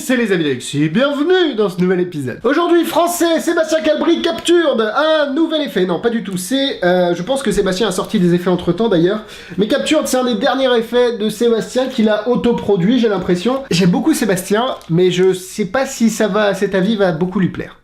c'est les amis d'Alexis, bienvenue dans ce nouvel épisode. Aujourd'hui, français, Sébastien Calbry capture un nouvel effet. Non, pas du tout, c'est... je pense que Sébastien a sorti des effets entre-temps d'ailleurs. Mais Captured, c'est un des derniers effets de Sébastien qu'il a autoproduit, j'ai l'impression. J'aime beaucoup Sébastien, mais je sais pas si cet avis va beaucoup lui plaire.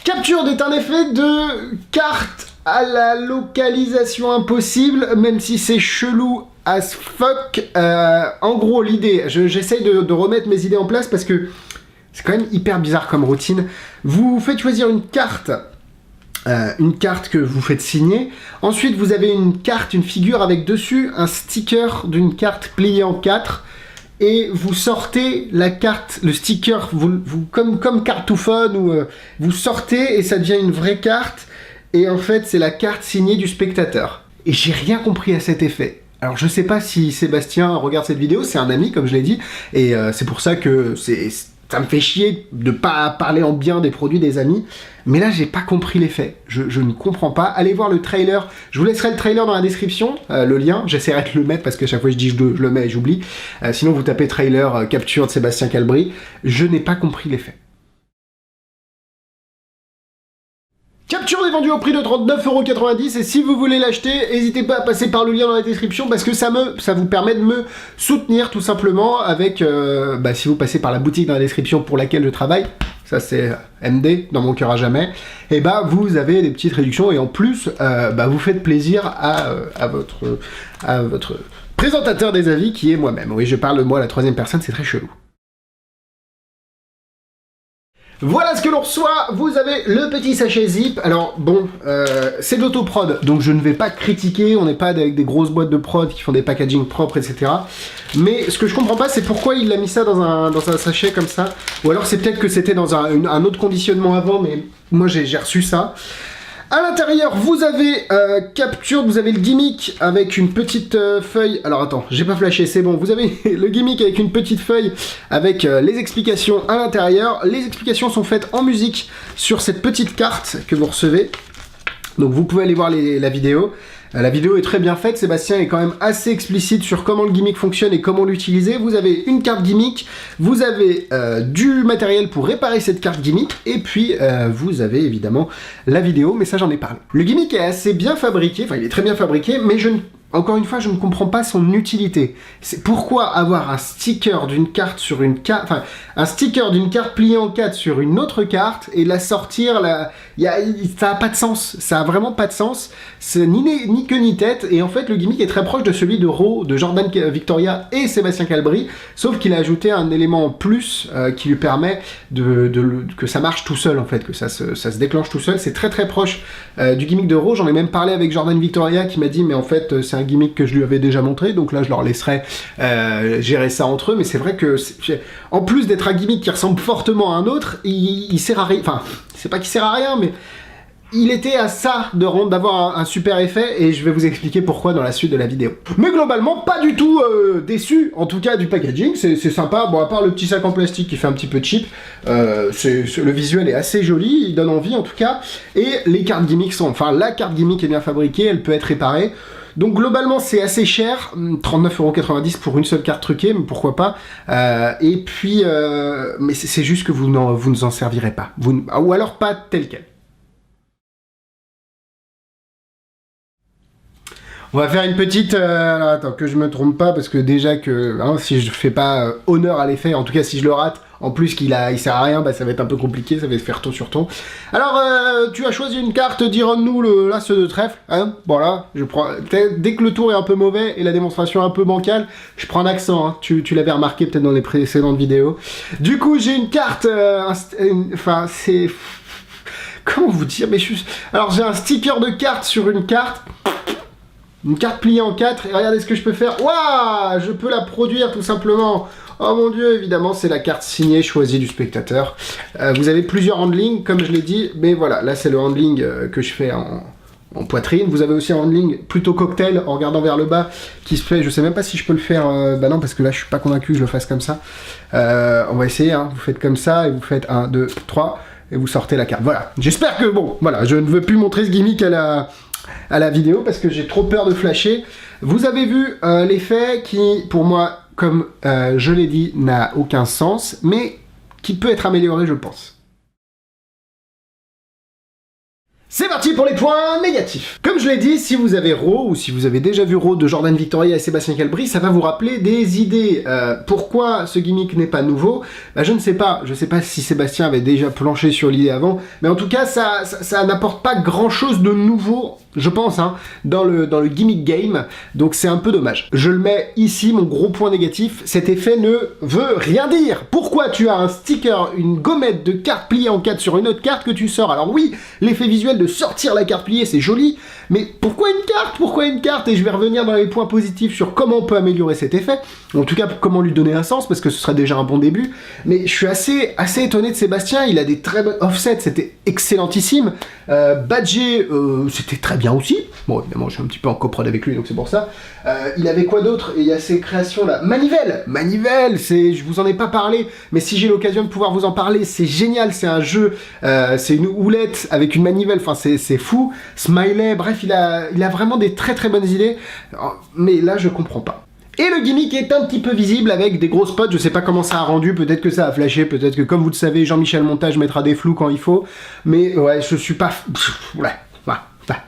Captured est un effet de carte à la localisation impossible, même si c'est chelou as fuck. En gros, l'idée, j'essaye de remettre mes idées en place parce que c'est quand même hyper bizarre comme routine. Vous faites choisir une carte que vous faites signer. Ensuite, vous avez une carte, une figure avec dessus un sticker d'une carte pliée en 4. Et vous sortez la carte, le sticker, comme Cartoufon, où vous sortez et ça devient une vraie carte. Et en fait, c'est la carte signée du spectateur. Et j'ai rien compris à cet effet. Alors, je sais pas si Sébastien regarde cette vidéo, c'est un ami, comme je l'ai dit. Et c'est pour ça que ça me fait chier de pas parler en bien des produits des amis. Mais là, j'ai pas compris l'effet. Je ne comprends pas. Allez voir le trailer. Je vous laisserai le trailer dans la description, le lien. J'essaierai de le mettre parce que chaque fois je dis je le mets et j'oublie. Sinon, vous tapez trailer capture de Sébastien Calbry. Je n'ai pas compris l'effet. Capture est vendu au prix de 39,90€ et si vous voulez l'acheter, n'hésitez pas à passer par le lien dans la description parce que ça vous permet de me soutenir tout simplement avec, si vous passez par la boutique dans la description pour laquelle je travaille, ça c'est MD, dans mon cœur à jamais, et vous avez des petites réductions et en plus, vous faites plaisir à votre présentateur des avis qui est moi-même. Oui, je parle de moi à la troisième personne, c'est très chelou. Voilà ce que l'on reçoit, vous avez le petit sachet zip. Alors bon, c'est de l'autoprod, donc je ne vais pas critiquer, on n'est pas avec des grosses boîtes de prod qui font des packaging propres, etc. Mais ce que je comprends pas, c'est pourquoi il a mis ça dans un sachet comme ça. Ou alors c'est peut-être que c'était dans un autre conditionnement avant, mais moi j'ai reçu ça. À l'intérieur, vous avez Captured, vous avez le gimmick avec une petite feuille. Alors attends, j'ai pas flashé, c'est bon. Vous avez le gimmick avec une petite feuille avec les explications à l'intérieur. Les explications sont faites en musique sur cette petite carte que vous recevez. Donc vous pouvez aller voir la vidéo. La vidéo est très bien faite, Sébastien est quand même assez explicite sur comment le gimmick fonctionne et comment l'utiliser. Vous avez une carte gimmick, vous avez du matériel pour réparer cette carte gimmick, et puis vous avez évidemment la vidéo, mais ça j'en ai parlé. Le gimmick est assez bien fabriqué, enfin il est très bien fabriqué, mais encore une fois, je ne comprends pas son utilité. C'est pourquoi avoir un sticker d'une carte sur une carte, enfin un sticker d'une carte pliée en 4 sur une autre carte et la sortir, ça a pas de sens. Ça a vraiment pas de sens. C'est ni queue ni tête. Et en fait, le gimmick est très proche de celui de Raw, de Jordan Victoria et Sébastien Calbry, sauf qu'il a ajouté un élément en plus qui lui permet que ça marche tout seul en fait, que ça se déclenche tout seul. C'est très très proche du gimmick de Raw. J'en ai même parlé avec Jordan Victoria qui m'a dit mais en fait c'est un gimmick que je lui avais déjà montré, donc là je leur laisserai gérer ça entre eux, mais c'est vrai que en plus d'être un gimmick qui ressemble fortement à un autre, il sert à rien, enfin c'est pas qu'il sert à rien, mais il était à ça d'avoir un super effet, et je vais vous expliquer pourquoi dans la suite de la vidéo. Mais globalement, pas du tout déçu, en tout cas du packaging, c'est sympa, bon à part le petit sac en plastique qui fait un petit peu cheap, le visuel est assez joli, il donne envie en tout cas, et les cartes gimmicks la carte gimmick est bien fabriquée, elle peut être réparée. Donc globalement c'est assez cher, 39,90€ pour une seule carte truquée, mais pourquoi pas. Et puis, mais c'est juste que vous ne en servirez pas, ou alors pas tel quel. On va faire une petite... alors attends, que je me trompe pas, parce que déjà que si je fais pas honneur à l'effet, en tout cas si je le rate, en plus qu'il sert à rien, ça va être un peu compliqué, ça va faire ton sur ton. Alors, tu as choisi une carte d'Iron-nous, l'as de trèfle, hein, voilà, je prends... Dès que le tour est un peu mauvais et la démonstration un peu bancale, je prends un accent, hein. Tu l'avais remarqué peut-être dans les précédentes vidéos. Du coup, j'ai une carte, c'est... Comment vous dire, mais alors j'ai un sticker de carte sur une carte... Une carte pliée en 4, et regardez ce que je peux faire. Waouh, je peux la produire tout simplement. Oh mon dieu, évidemment, c'est la carte signée choisie du spectateur. Vous avez plusieurs handlings, comme je l'ai dit, mais voilà, là c'est le handling que je fais en poitrine. Vous avez aussi un handling plutôt cocktail, en regardant vers le bas, qui se fait, je sais même pas si je peux le faire, non, parce que là je suis pas convaincu que je le fasse comme ça. On va essayer, hein. Vous faites comme ça, et vous faites 1, 2, 3, et vous sortez la carte. Voilà, j'espère que, bon, voilà, je ne veux plus montrer ce gimmick à la vidéo parce que j'ai trop peur de flasher. Vous avez vu l'effet qui, pour moi, comme je l'ai dit, n'a aucun sens, mais qui peut être amélioré, je pense. C'est parti pour les points négatifs. Comme je l'ai dit, si vous avez Raw, ou si vous avez déjà vu Raw de Jordan Victoria et Sébastien Calbry, ça va vous rappeler des idées. Pourquoi ce gimmick n'est pas nouveau? Je ne sais pas. Je ne sais pas si Sébastien avait déjà planché sur l'idée avant, mais en tout cas, ça n'apporte pas grand-chose de nouveau, je pense, hein, dans le gimmick game, donc c'est un peu dommage. Je le mets ici, mon gros point négatif, cet effet ne veut rien dire. Pourquoi tu as un sticker, une gommette de carte pliée en 4 sur une autre carte que tu sors? Alors oui, l'effet visuel de sortir la carte pliée, c'est joli, mais pourquoi une carte? Pourquoi une carte? Et je vais revenir dans les points positifs sur comment on peut améliorer cet effet, en tout cas comment lui donner un sens, parce que ce serait déjà un bon début, mais je suis assez étonné de Sébastien, il a des très bonnes offsets, c'était excellentissime, Badger, c'était très bien aussi, bon évidemment je suis un petit peu en coprod avec lui donc c'est pour ça, il avait quoi d'autre? Et il y a ces créations là, Manivelle, je vous en ai pas parlé, mais si j'ai l'occasion de pouvoir vous en parler, c'est génial, c'est un jeu, c'est une houlette avec une manivelle, enfin c'est fou, Smiley, bref il a vraiment des très bonnes idées, mais là je comprends pas. Et le gimmick est un petit peu visible avec des gros spots, je sais pas comment ça a rendu, peut-être que ça a flashé, peut-être que comme vous le savez, Jean-Michel Montage mettra des flous quand il faut, mais ouais, je suis pas... Ouais.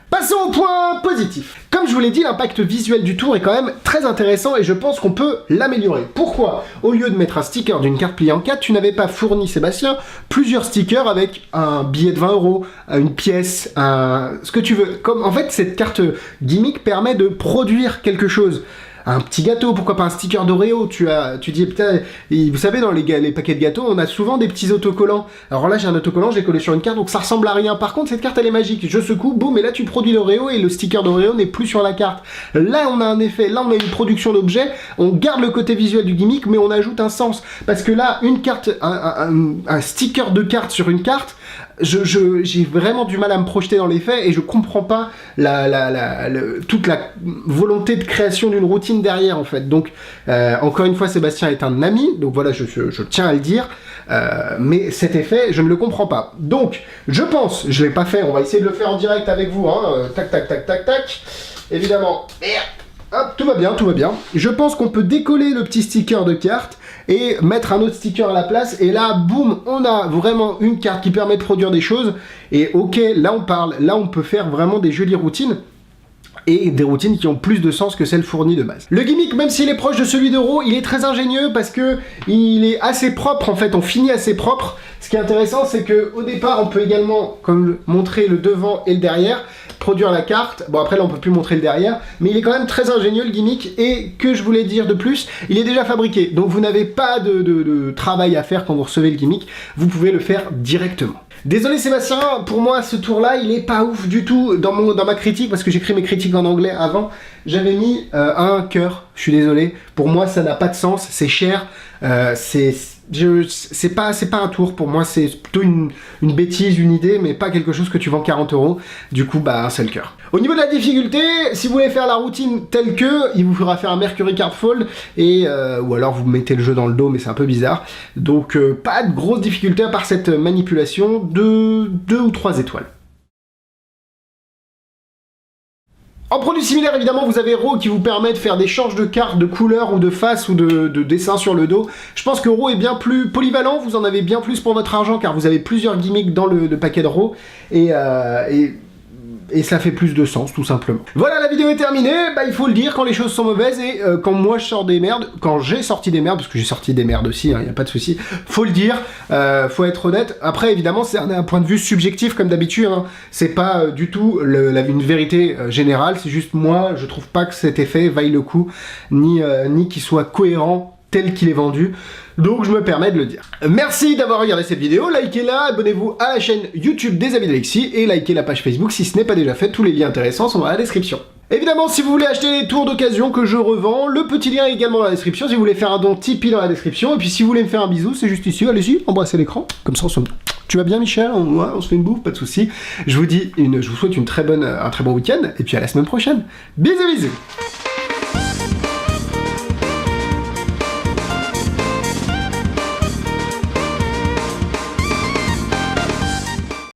Passons au point positif. Comme je vous l'ai dit, l'impact visuel du tour est quand même très intéressant et je pense qu'on peut l'améliorer. Pourquoi? Au lieu de mettre un sticker d'une carte pliée en 4, tu n'avais pas fourni, Sébastien, plusieurs stickers avec un billet de 20 €, une pièce, ce que tu veux. En fait, cette carte gimmick permet de produire quelque chose. Un petit gâteau, pourquoi pas un sticker d'Oreo? Tu dis, putain, vous savez, dans les paquets de gâteaux, on a souvent des petits autocollants. Alors là, j'ai un autocollant, j'ai collé sur une carte, donc ça ressemble à rien. Par contre, cette carte, elle est magique. Je secoue, boum, et là, tu produis l'Oreo, et le sticker d'Oreo n'est plus sur la carte. Là, on a un effet, là, on a une production d'objets, on garde le côté visuel du gimmick, mais on ajoute un sens. Parce que là, une carte, un sticker de carte sur une carte, j'ai vraiment du mal à me projeter dans les faits et je comprends pas toute la volonté de création d'une routine derrière en fait. Donc encore une fois, Sébastien est un ami, donc voilà, je tiens à le dire, mais cet effet, je ne le comprends pas. Donc je pense, je l'ai pas fait, on va essayer de le faire en direct avec vous, hein, tac, évidemment, hop, tout va bien. Je pense qu'on peut décoller le petit sticker de carte et mettre un autre sticker à la place, et là, boum, on a vraiment une carte qui permet de produire des choses, et ok, là on parle, là on peut faire vraiment des jolies routines, et des routines qui ont plus de sens que celles fournies de base. Le gimmick, même s'il est proche de celui de Raw, il est très ingénieux parce que il est assez propre, en fait, on finit assez propre. Ce qui est intéressant, c'est que au départ, on peut également, comme montrer le devant et le derrière, produire la carte. Bon, après là, on peut plus montrer le derrière, mais il est quand même très ingénieux, le gimmick, et que je voulais dire de plus, il est déjà fabriqué. Donc vous n'avez pas de travail à faire quand vous recevez le gimmick, vous pouvez le faire directement. Désolé Sébastien, pour moi ce tour-là il est pas ouf du tout dans ma critique, parce que j'écris mes critiques en anglais avant, j'avais mis un cœur, je suis désolé, pour moi ça n'a pas de sens, c'est cher, c'est pas un tour, pour moi c'est plutôt une bêtise, une idée, mais pas quelque chose que tu vends 40 €, du coup bah un seul cœur. Au niveau de la difficulté, si vous voulez faire la routine telle que, il vous faudra faire un Mercury Card Fold, ou alors vous mettez le jeu dans le dos, mais c'est un peu bizarre, donc pas de grosse difficulté à part cette manipulation de 2 ou 3 étoiles. En produit similaire, évidemment, vous avez Raw qui vous permet de faire des changes de cartes, de couleur ou de face ou de dessin sur le dos. Je pense que Raw est bien plus polyvalent, vous en avez bien plus pour votre argent car vous avez plusieurs gimmicks dans le paquet de Raw et ça fait plus de sens, tout simplement. Voilà, la vidéo est terminée, bah il faut le dire quand les choses sont mauvaises et quand moi je sors des merdes, quand j'ai sorti des merdes, parce que j'ai sorti des merdes aussi, hein, y a pas de souci, faut le dire, faut être honnête. Après évidemment c'est un point de vue subjectif comme d'habitude, hein. C'est pas du tout une vérité générale, c'est juste moi, je trouve pas que cet effet vaille le coup, ni qu'il soit cohérent tel qu'il est vendu, donc je me permets de le dire. Merci d'avoir regardé cette vidéo, likez-la, abonnez-vous à la chaîne YouTube des Amis d'Alexis, et likez la page Facebook si ce n'est pas déjà fait, tous les liens intéressants sont dans la description. Évidemment, si vous voulez acheter les tours d'occasion que je revends, le petit lien est également dans la description, si vous voulez faire un don Tipeee dans la description, et puis si vous voulez me faire un bisou, c'est juste ici, allez-y, embrassez l'écran, comme ça on se... Tu vas bien Michel? On se fait une bouffe, pas de soucis. Je vous souhaite un très bon week-end, et puis à la semaine prochaine. Bisous bisous.